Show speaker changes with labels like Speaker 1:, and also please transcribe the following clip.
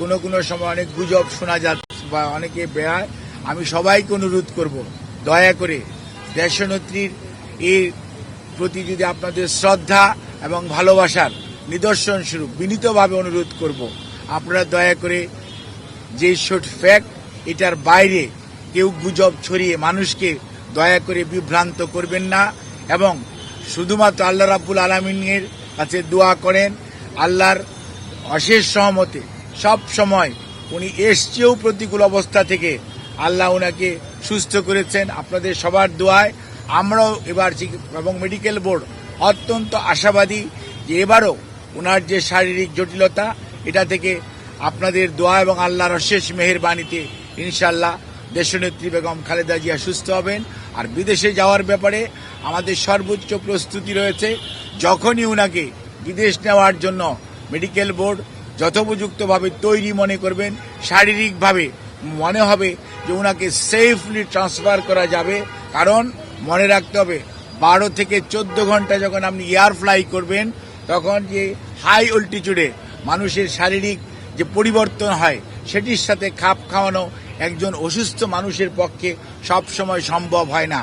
Speaker 1: কোনো কোনো সময় অনেক গুজব শোনা যাচ্ছে বা অনেকে বেড়ায়। আমি সবাইকে অনুরোধ করব, দয়া করে দেশনেত্রীর এর প্রতি যদি আপনাদের শ্রদ্ধা এবং ভালোবাসার নিদর্শন স্বরূপ বিনীতভাবে অনুরোধ করব, আপনারা দয়া করে যে শর্ট ফ্যাক্ট এটার বাইরে কেউ গুজব ছড়িয়ে মানুষকে দয়া করে বিভ্রান্ত করবেন না এবং শুধুমাত্র আল্লাহ রাব্বুল আলামিনের কাছে দোয়া করেন। আল্লাহর অশেষ সহমতে সব সময় উনি এসছেও প্রতিকূল অবস্থা থেকে আল্লাহ ওনাকে সুস্থ করেছেন। আপনাদের সবার দোয়ায় আমরাও এবার এবং মেডিকেল বোর্ড অত্যন্ত আশাবাদী যে এবারও ওনার যে শারীরিক জটিলতা এটা থেকে আপনাদের দোয়া এবং আল্লাহর অশেষ মেহেরবানিতে ইনশাআল্লাহ দেশনেত্রী বেগম খালেদা জিয়া সুস্থ হবেন। আর বিদেশে যাওয়ার ব্যাপারে আমাদের সর্বোচ্চ প্রস্তুতি রয়েছে। যখনই ওনাকে বিদেশ নেওয়ার জন্য মেডিকেল বোর্ড যথোপযুক্তভাবে তৈরি মনে করবেন, শারীরিকভাবে মনে হবে যে ওনাকে সেফলি ট্রান্সফার করা যাবে। কারণ মনে রাখতে হবে 12 থেকে 14 ঘন্টা যখন আপনি এয়ার ফ্লাই করবেন তখন যে হাই অল্টিটিউডে মানুষের শারীরিক যে পরিবর্তন হয় সেটির সাথে খাপ খাওয়ানো একজন অসুস্থ মানুষের পক্ষে সব সময় সম্ভব হয় না।